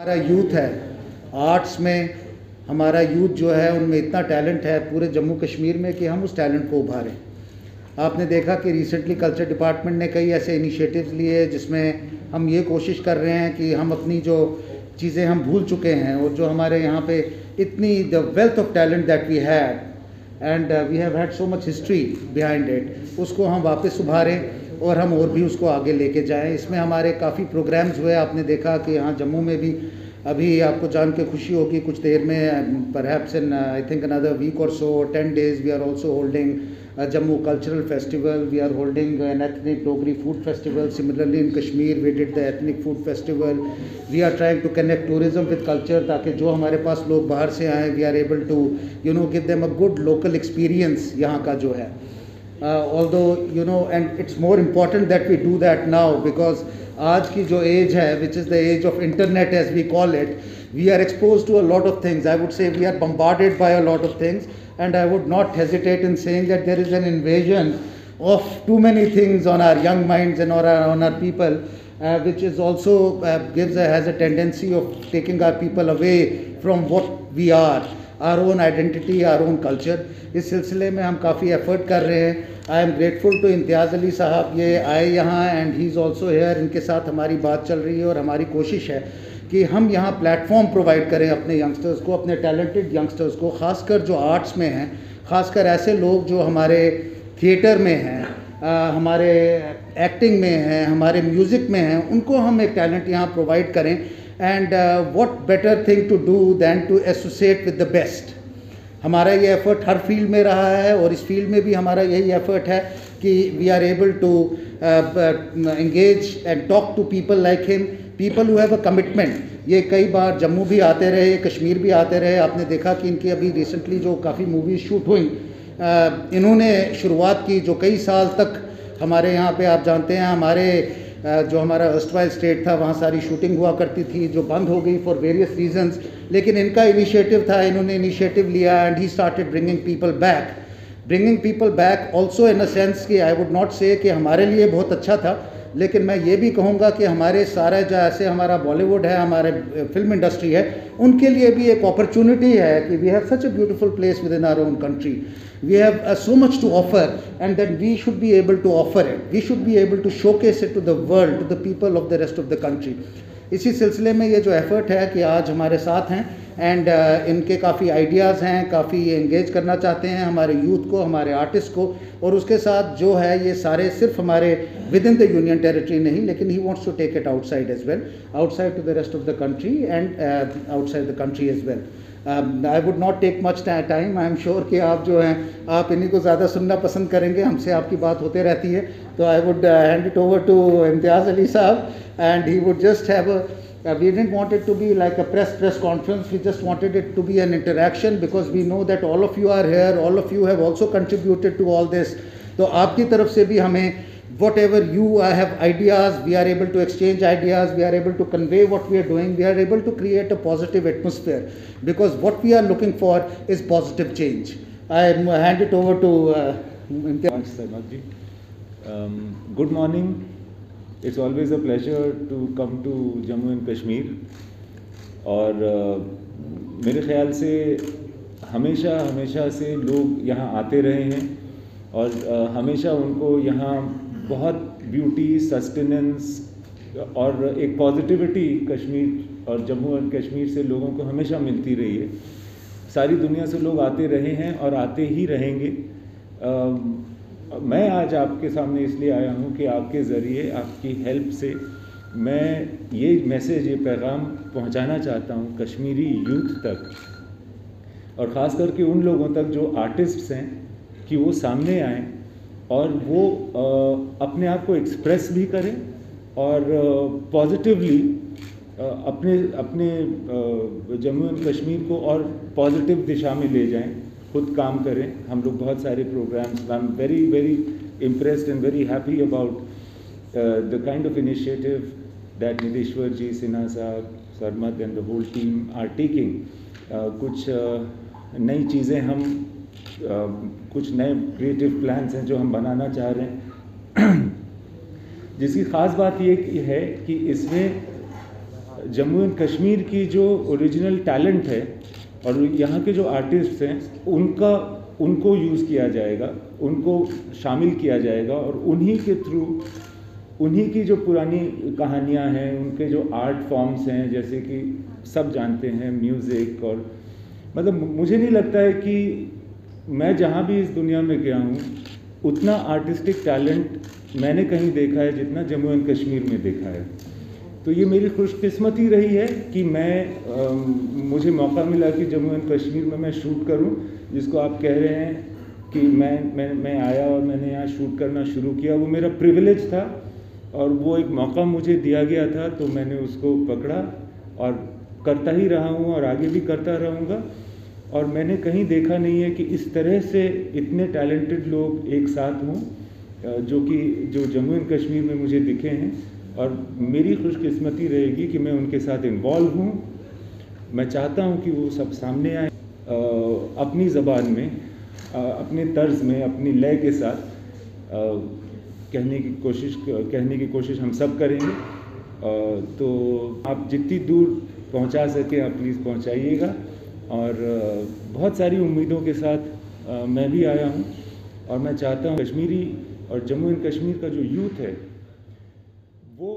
हमारा यूथ है आर्ट्स में, हमारा यूथ जो है उनमें इतना टैलेंट है पूरे जम्मू कश्मीर में कि हम उस टैलेंट को उभारें। आपने देखा कि रिसेंटली कल्चर डिपार्टमेंट ने कई ऐसे इनिशिएटिव्स लिए जिसमें हम ये कोशिश कर रहे हैं कि हम अपनी जो चीज़ें हम भूल चुके हैं और जो हमारे यहाँ पे इतनी the wealth of talent that we had and we have had so much history behind it, उसको हम वापस उभारें और हम और भी उसको आगे लेके जाएं। इसमें हमारे काफ़ी प्रोग्राम्स हुए। आपने देखा कि यहाँ जम्मू में भी अभी आपको जान के खुशी होगी, कुछ देर में perhaps in I think another week or so 10 days we are also holding Jammu Cultural Festival. We are holding an ethnic Dogri food festival. Similarly in Kashmir we did the ethnic food festival. We are trying to connect tourism with culture ताकि जो हमारे पास लोग बाहर से आए we are able to give them a good local experience यहाँ का जो है। Although and it's more important that we do that now because आज की जो age है which is the age of internet as we call it, we are exposed to a lot of things. I would say we are bombarded by a lot of things. And I would not hesitate in saying that there is an invasion of too many things on our young minds and on our people, which is also has a tendency of taking our people away from what we are, our own identity, our own culture. इस सिलसिले में हम काफ़ी effort कर रहे हैं। I am grateful to Imtiaz Ali साहब, ये आए यहाँ and he is also here. इनके साथ हमारी बात चल रही है और हमारी कोशिश है कि हम यहाँ प्लेटफॉर्म प्रोवाइड करें अपने यंगस्टर्स को, अपने टैलेंटेड यंगस्टर्स को, ख़ासकर जो आर्ट्स में हैं, ख़ासकर ऐसे लोग जो हमारे थिएटर में हैं, हमारे एक्टिंग में हैं, हमारे म्यूज़िक में हैं, उनको हम एक टैलेंट यहाँ प्रोवाइड करें। And what better thing to do than to associate with the best. हमारा ये एफ़र्ट हर फील्ड में रहा है और इस फील्ड में भी हमारा यही एफ़र्ट है कि we are able to engage and talk to people like him, people who have a commitment. ये कई बार जम्मू भी आते रहे, कश्मीर भी आते रहे। आपने देखा कि इनकी अभी रिसेंटली जो काफ़ी मूवीज़ शूट हुई, इन्होंने शुरुआत की जो कई साल तक हमारे यहाँ पे, आप जानते हैं हमारे जो हमारा अर्स्टवाइल स्टेट था वहाँ सारी शूटिंग हुआ करती थी जो बंद हो गई फॉर वेरियस रीजंस, लेकिन इनका इनिशिएटिव था, इन्होंने इनिशिएटिव लिया and he started bringing people back also in a sense कि आई वुड नॉट से कि हमारे लिए बहुत अच्छा था, लेकिन मैं ये भी कहूँगा कि हमारे सारे जो ऐसे हमारा बॉलीवुड है, हमारे फिल्म इंडस्ट्री है, उनके लिए भी एक अपॉर्चुनिटी है कि we have such a beautiful place within our own country, we have so much to offer and that we should be able to offer it, we should be able to showcase it to the world, to the people of the rest of the country. इसी सिलसिले में ये जो effort है कि आज हमारे साथ हैं एंड इनके काफ़ी आइडियाज़ हैं, काफ़ी एंगेज करना चाहते हैं हमारे यूथ को, हमारे आर्टिस्ट को, और उसके साथ जो है ये सारे सिर्फ हमारे within the union territory नहीं, लेकिन he wants to take it outside as well, outside to the rest of the country and outside the country as well. I would not take much time, I am sure कि आप जो हैं आप इन्हीं को ज़्यादा सुनना पसंद करेंगे, हमसे आपकी बात होते रहती है। तो I would hand it over to Imtiaz Ali Sahab and he would just have we didn't want it to be like a press conference, we just wanted it to be an interaction because we know that all of you are here, all of you have also contributed to all this. तो आपकी तरफ से भी हमें whatever you have ideas, we are able to exchange ideas, we are able to convey what we are doing, we are able to create a positive atmosphere because what we are looking for is positive change. I hand it over to Good morning. It's always a pleasure to come to Jammu and Kashmir और मेरे ख़्याल से हमेशा से लोग यहाँ आते रहे हैं और हमेशा उनको यहाँ बहुत ब्यूटी, सस्टेनेंस और एक पॉजिटिविटी कश्मीर और जम्मू एंड कश्मीर से लोगों को हमेशा मिलती रही है। सारी दुनिया से लोग आते रहे हैं और आते ही रहेंगे। मैं आज आपके सामने इसलिए आया हूँ कि आपके ज़रिए, आपकी हेल्प से मैं ये मैसेज, ये पैगाम पहुँचाना चाहता हूँ कश्मीरी यूथ तक और ख़ास करके उन लोगों तक जो आर्टिस्ट्स हैं कि वो सामने आएँ और वो अपने आप को एक्सप्रेस भी करें और पॉजिटिवली अपने जम्मू एंड कश्मीर को और पॉजिटिव दिशा में ले जाएं, खुद काम करें। हम लोग बहुत सारे programmes, I am very impressed and very happy about the kind of initiative that Nideshwar ji, Sinha Sahab, Sarmad and the whole team are taking. कुछ नई चीज़ें हम कुछ नए क्रिएटिव प्लान्स हैं जो हम बनाना चाह रहे हैं जिसकी ख़ास बात ये है कि इसमें जम्मू एंड कश्मीर की जो ओरिजिनल टैलेंट है और यहाँ के जो आर्टिस्ट हैं उनको यूज़ किया जाएगा, उनको शामिल किया जाएगा और उन्हीं के थ्रू उन्हीं की जो पुरानी कहानियाँ हैं, उनके जो आर्ट फॉर्म्स हैं, जैसे कि सब जानते हैं म्यूज़िक, और मतलब मुझे नहीं लगता है कि मैं जहाँ भी इस दुनिया में गया हूँ उतना आर्टिस्टिक टैलेंट मैंने कहीं देखा है जितना जम्मू एंड कश्मीर में देखा है। तो ये मेरी खुशकिस्मती रही है कि मुझे मौका मिला कि जम्मू एंड कश्मीर में मैं शूट करूं, जिसको आप कह रहे हैं कि मैं आया और मैंने यहाँ शूट करना शुरू किया। वो मेरा प्रिविलेज था और वो एक मौका मुझे दिया गया था, तो मैंने उसको पकड़ा और करता ही रहा हूँ और आगे भी करता रहूँगा। और मैंने कहीं देखा नहीं है कि इस तरह से इतने टैलेंटेड लोग एक साथ हों जो जम्मू एंड कश्मीर में मुझे दिखे हैं, और मेरी खुशकिस्मती रहेगी कि मैं उनके साथ इन्वॉल्व हूँ। मैं चाहता हूँ कि वो सब सामने आए अपनी ज़बान में, अपने तर्ज में, अपनी लय के साथ कहने की कोशिश हम सब करेंगे। तो आप जितनी दूर पहुँचा सके आप प्लीज़ पहुँचाइएगा। और बहुत सारी उम्मीदों के साथ मैं भी आया हूँ और मैं चाहता हूँ कश्मीरी और जम्मू एंड कश्मीर का जो यूथ है वो